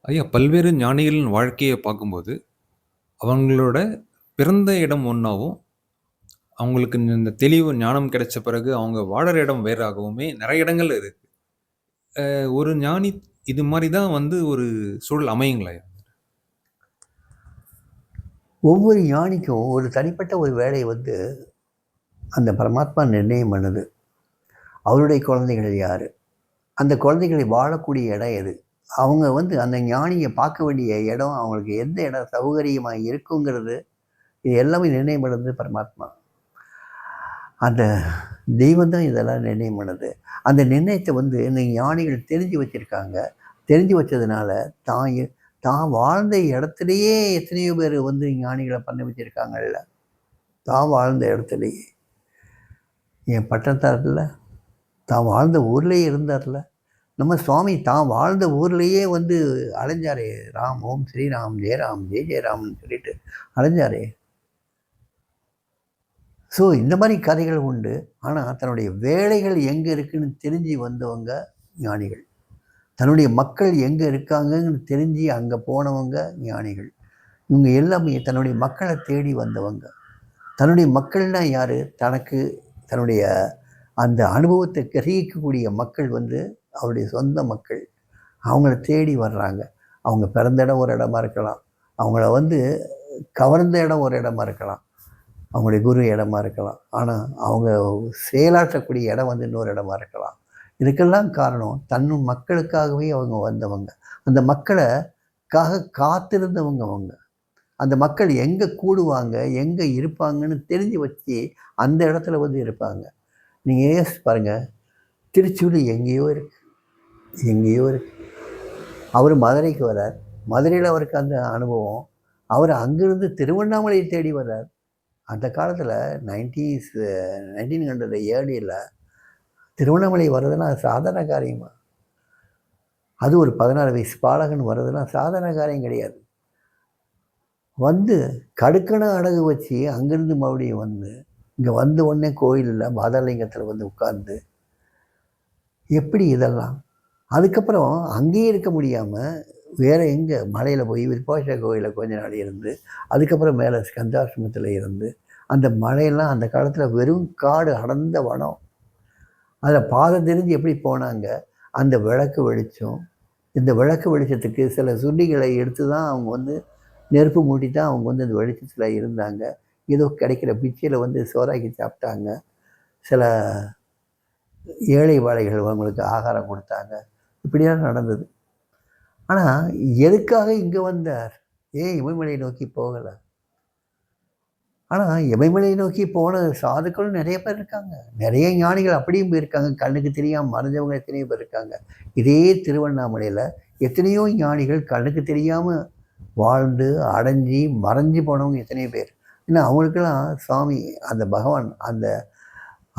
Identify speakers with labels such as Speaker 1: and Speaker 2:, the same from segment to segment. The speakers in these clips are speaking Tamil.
Speaker 1: ஐயா, பல்வேறு ஞானிகளின் வாழ்க்கைய பார்க்கும்போது, அவங்களோட பிறந்த இடம் ஒண்ணாவும், அவங்களுக்கு இந்த தெளிவு, ஞானம் கிடைச்ச பிறகு அவங்க வாழற இடம் வேறாகவுமே நெறைய இடங்கள்ல இருக்கு. ஒரு ஞானி இது மாரி தான் வந்து ஒரு சூழல் அமையுங்களா?
Speaker 2: ஒவ்வொரு ஞானிக்கும் ஒரு தனிப்பட்ட ஒரு வேலையை வந்து அந்த பரமாத்மா நிர்ணயம் பண்ணுது. அவருடைய குழந்தைகள் யாரு? அந்த குழந்தைகளை வாழக்கூடிய இடம் எது? அவங்க வந்து அந்த ஞானிய பார்க்க வேண்டிய இடம், அவங்களுக்கு எந்த இடம் சௌகரியமா இருக்குங்கிறது, இது எல்லாமே நிர்ணயம் பண்ணுது பரமாத்மா. அந்த தெய்வம் தான் இதெல்லாம் நிர்ணயம் பண்ணுது. அந்த நிர்ணயத்தை வந்து இந்த ஞானிகள் தெரிஞ்சு வச்சிருக்காங்க. தெரிஞ்சு வச்சதுனால தான் தான் வாழ்ந்த இடத்துலயே எத்தனையோ பேர் வந்து ஞானிகள பண்ண வச்சிருக்காங்கல்ல. தான் வாழ்ந்த இடத்துலயே. என் பட்டத்தார்ல, தான் வாழ்ந்த ஊர்லயே இருந்தார்ல. நம்ம சுவாமி தான் வாழ்ந்த ஊர்லயே வந்து அலைஞ்சாரே. ராம், ஓம் ஸ்ரீராம், ஜெயராம், ஜெய ஜெயராம்னு சொல்லிட்டு அலைஞ்சாரே. ஸோ இந்த மாதிரி கதைகள் உண்டு. ஆனால் தன்னுடைய வேலைகள் எங்கே இருக்குன்னு தெரிஞ்சு வந்தவங்க ஞானிகள். தன்னுடைய மக்கள் எங்கே இருக்காங்கன்னு தெரிஞ்சு அங்கே போனவங்க ஞானிகள். இவங்க எல்லாமே தன்னுடைய மக்களை தேடி வந்தவங்க. தன்னுடைய மக்கள்னால் யார்? தனக்கு தன்னுடைய அந்த அனுபவத்தை கிரகிக்கக்கூடிய மக்கள் வந்து அவருடைய சொந்த மக்கள். அவங்கள தேடி வர்றாங்க. அவங்க பிறந்த இடம் ஒரு இடமா இருக்கலாம். அவங்கள வந்து கவர்ந்த இடம் ஒரு இடமா இருக்கலாம். அவங்களுடைய குரு இடமா இருக்கலாம். ஆனால் அவங்க செயலாற்றக்கூடிய இடம் வந்து இன்னொரு இடமா இருக்கலாம். இதுக்கெல்லாம் காரணம் தன்னும் மக்களுக்காகவே அவங்க வந்தவங்க. அந்த மக்களுக்காக காத்திருந்தவங்க அவங்க. அந்த மக்கள் எங்கே கூடுவாங்க, எங்கே இருப்பாங்கன்னு தெரிஞ்சு வச்சு அந்த இடத்துல வந்து இருப்பாங்க. நீங்கள் யோசிச்சு பாருங்கள். திருச்சூர் எங்கேயோ இருக்கு, எங்கேயோ இருக்கு. அவர் மதுரைக்கு வர்றார். மதுரையில் அவருக்கு அந்த அனுபவம். அவர் அங்கிருந்து திருவண்ணாமலையை தேடி வர்றார். அந்த காலத்தில் 1900 ஏர்லியில் திருவண்ணாமலை வர்றதுன்னா சாதாரண காரியமா? அது ஒரு 16 வயசு பாலகன் வர்றதுன்னா சாதாரண காரியம் கிடையாது. வந்து கடுக்கண அடகு வச்சு அங்கேருந்து மறுபடியும் வந்து இங்கே வந்த உடனே கோயிலில் பாதாளலிங்கத்தில் வந்து உட்கார்ந்து எப்படி இதெல்லாம்? அதுக்கப்புறம் அங்கேயே இருக்க முடியாமல் வேறு எங்கே மலையில் போய் விருப்பாட்ச கோயிலில் கொஞ்ச நாள் இருந்து, அதுக்கப்புறம் மேலே ஸ்கந்தாசிரமத்தில் இருந்து, அந்த மலையெல்லாம் அந்த காலத்தில் வெறும் காடு அடர்ந்த வனம். அதில் பாதம் தெரிஞ்சு எப்படி போனாங்க? அந்த விளக்கு வெளிச்சம். இந்த விளக்கு வெளிச்சத்துக்கு சில சுண்டிகளை எடுத்து தான் அவங்க வந்து நெருப்பு மூட்டி தான் அவங்க வந்து அந்த வெளிச்சத்தில் இருந்தாங்க. ஏதோ கிடைக்கிற பிச்சையில் வந்து சோறாக்கி சாப்பிட்டாங்க. சில ஏழை வாழைகள் அவங்களுக்கு ஆகாரம் கொடுத்தாங்க. இப்படியெல்லாம் நடந்தது. ஆனால் எதுக்காக இங்கே வந்தார்? ஏன் இமயமலையை நோக்கி போகலை? ஆனால் இமயமலையை நோக்கி போன சாதுக்களும் நிறைய பேர் இருக்காங்க. நிறைய ஞானிகள் அப்படியும் போயிருக்காங்க. கண்ணுக்கு தெரியாமல் மறைஞ்சவங்க எத்தனையோ பேர் இருக்காங்க. இதே திருவண்ணாமலையில் எத்தனையோ ஞானிகள் கண்ணுக்கு தெரியாமல் வாழ்ந்து அடைஞ்சி மறைஞ்சு போனவங்க எத்தனையோ பேர். ஏன்னா அவங்களுக்கெல்லாம் சுவாமி, அந்த பகவான், அந்த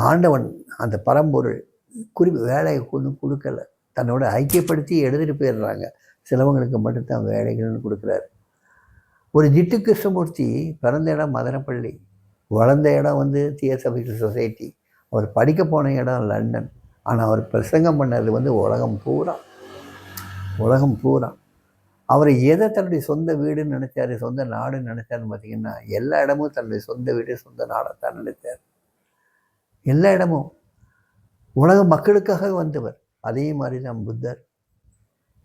Speaker 2: ஆண்டவன், அந்த பரம்பொருள் வேலையை கொண்டு கொடுக்கல. தன்னோட ஐக்கியப்படுத்தி எடுத்துகிட்டு போயிடுறாங்க. சிலவங்களுக்கு மட்டும்தான் வேலைகள்னு கொடுக்குறாரு. ஒரு ஜிட்டு கிருஷ்ணமூர்த்தி பிறந்த இடம் மதனப்பள்ளி, வளர்ந்த இடம் வந்து தியோசபிக்கல் சொசைட்டி. அவர் படிக்க போன இடம் லண்டன். ஆனால் அவர் பிரசங்கம் பண்ணது வந்து உலகம் பூரா. உலகம் பூரா. அவர் எதை தன்னுடைய சொந்த வீடுன்னு நினச்சார், சொந்த நாடுன்னு நினச்சாருன்னு பார்த்தீங்கன்னா, எல்லா இடமும் தன்னுடைய சொந்த வீடு, சொந்த நாடைத்தான் நினைச்சார். எல்லா இடமும் உலக மக்களுக்காக வந்தவர். அதே மாதிரி தான் புத்தர்.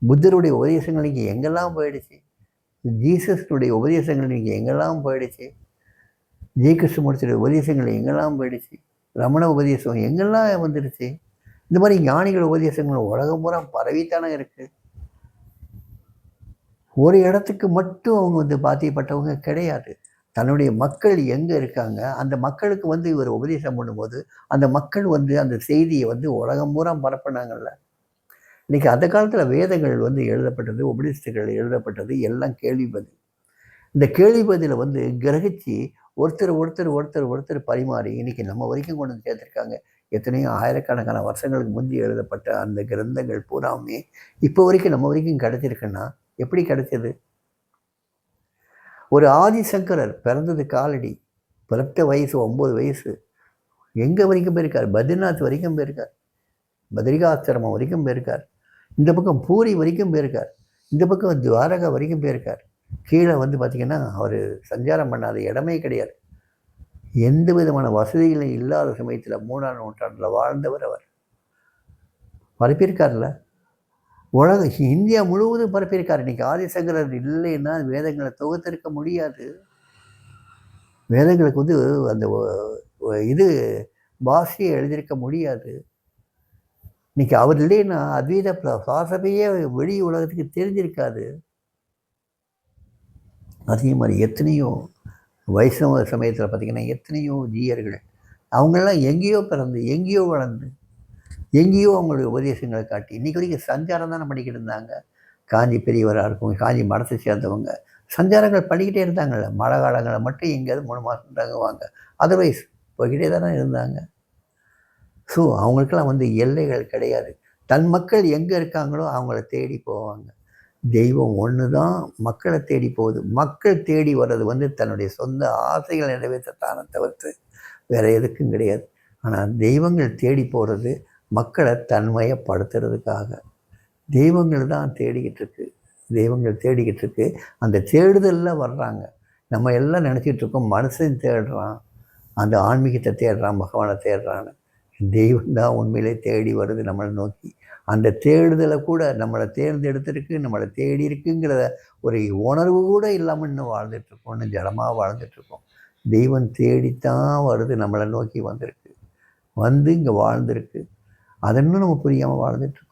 Speaker 2: புத்தருடைய உபதேசங்கள் இங்கே எங்கெல்லாம் போயிடுச்சு? ஜீசஸுடைய உபதேசங்கள் இன்றைக்கி எங்கெல்லாம் போயிடுச்சு? ஜெய கிருஷ்ணமூர்த்தியுடைய உபதேசங்கள் எங்கெல்லாம் போயிடுச்சு? ரமண உபதேசம் எங்கெல்லாம் வந்துடுச்சு? இந்த மாதிரி ஞானிகள் உபதேசங்கள் உலகம் பூரா பரவித்தானே இருக்குது. ஒரு இடத்துக்கு மட்டும் அவங்க வந்து பாத்தியப்பட்டவங்க கிடையாது. தன்னுடைய மக்கள் எங்கே இருக்காங்க, அந்த மக்களுக்கு வந்து இவர் உபதேசம் பண்ணும்போது அந்த மக்கள் வந்து அந்த செய்தியை வந்து உலகம் பூரா பரப்புனாங்கல்ல. இன்றைக்கி அந்த காலத்தில் வேதங்கள் வந்து எழுதப்பட்டது, உபநிஷத்துகள் எழுதப்பட்டது எல்லாம் கேள்வி பதில். இந்த கேள்வி பதிலை வந்து கிரகிச்சு ஒருத்தர் ஒருத்தர் ஒருத்தர் ஒருத்தர் பரிமாறி இன்றைக்கி நம்ம வரைக்கும் கொண்டு வந்து சேர்த்துருக்காங்க. எத்தனையோ ஆயிரக்கணக்கான வருஷங்களுக்கு முந்தி எழுதப்பட்ட அந்த கிரந்தங்கள் பூராமே இப்போ வரைக்கும் நம்ம வரைக்கும் கிடைச்சிருக்குன்னா எப்படி கிடைச்சது? ஒரு ஆதிசங்கரர் பிறந்தது காலடி, பிறந்த வயசு 9 வயசு. எங்கே வரைக்கும் போயிருக்கார்? பத்ரிநாத் வரைக்கும் போயிருக்கார். பத்ரிகாசிரமம் வரைக்கும் போயிருக்கார். இந்த பக்கம் பூரி வரைக்கும் போயிருக்கார். இந்த பக்கம் துவாரகா வரைக்கும் போயிருக்கார். கீழே வந்து பார்த்தீங்கன்னா, அவர் சஞ்சாரம் பண்ணாத இடமே கிடையாது. எந்த விதமான வசதிகளும் இல்லாத சமயத்தில் 3ஆம் நூற்றாண்டில் வாழ்ந்தவர் அவர். பரப்பியிருக்கார்ல. இந்தியா முழுவதும் பரப்பியிருக்கார். இன்னைக்கு ஆதிசங்கரர் இல்லைன்னா வேதங்களை தொகுத்திருக்க முடியாது. வேதங்களுக்கு வந்து அந்த இது பாஷையை எழுதியிருக்க முடியாது. இன்னைக்கு அவர் இல்லைன்னா அத்வைத சுவாசத்தையே வெளி உலகத்துக்கு தெரிஞ்சிருக்காது. அதே மாதிரி எத்தனையோ வைஷ்ணவ சமயத்தில் பார்த்தீங்கன்னா எத்தனையோ ஜீயர்கள் அவங்கெல்லாம் எங்கேயோ பிறந்து எங்கேயோ வளர்ந்து எங்கேயோ அவங்களுடைய உபதேசங்களை காட்டி இன்றைக்கி வரைக்கும் சஞ்சாரம் தானே பண்ணிக்கிட்டு இருந்தாங்க. காஞ்சி பெரியவராக இருக்கும், காஞ்சி மடத்தை சேர்ந்தவங்க சஞ்சாரங்கள் பண்ணிக்கிட்டே இருந்தாங்கள்ல. மழை காலங்களில் மட்டும் எங்கேயாவது 3 மாதம் தங்குவாங்க. அதர்வைஸ் போய்கிட்டே தானே இருந்தாங்க. ஸோ அவங்களுக்கெல்லாம் வந்து எல்லைகள் கிடையாது. தன் மக்கள் எங்கே இருக்காங்களோ அவங்கள தேடி போவாங்க. தெய்வம் ஒன்று தான் மக்களை தேடி போகுது. மக்கள் தேடி வர்றது வந்து தன்னுடைய சொந்த ஆசைகளை நிறைவேற்றத்தானே தவிர்த்து வேறு எதுக்கும் கிடையாது. ஆனால் தெய்வங்கள் தேடி போகிறது மக்களை தன்மயப்படுத்துறதுக்காக. தெய்வங்கள் தான் தேடிக்கிட்டு இருக்கு. தெய்வங்கள் தேடிக்கிட்டு இருக்கு. அந்த தேடுதலில் வர்றாங்க. நம்ம எல்லாம் நினச்சிட்டு இருக்கோம் மனுஷன் தேடுறான், அந்த ஆன்மீகத்தை தேடுறான், பகவானை தேடுறான்னு. தெய்வம் தான் உண்மையிலே தேடி வருது நம்மளை நோக்கி. அந்த தேடுதலை கூட நம்மளை தேர்ந்தெடுத்திருக்கு, நம்மளை தேடி இருக்குங்கிற ஒரு உணர்வு கூட இல்லாமல் இன்னும் வாழ்ந்துட்டுருக்கோம். இன்னும் ஜடமாக வாழ்ந்துட்டுருக்கோம். தெய்வம் தேடித்தான் வருது, நம்மளை நோக்கி வந்திருக்கு, வந்து இங்கே வாழ்ந்துருக்கு. அதை இன்னும் நம்ம புரியாமல் வாழ்ந்துட்டுருக்கோம்.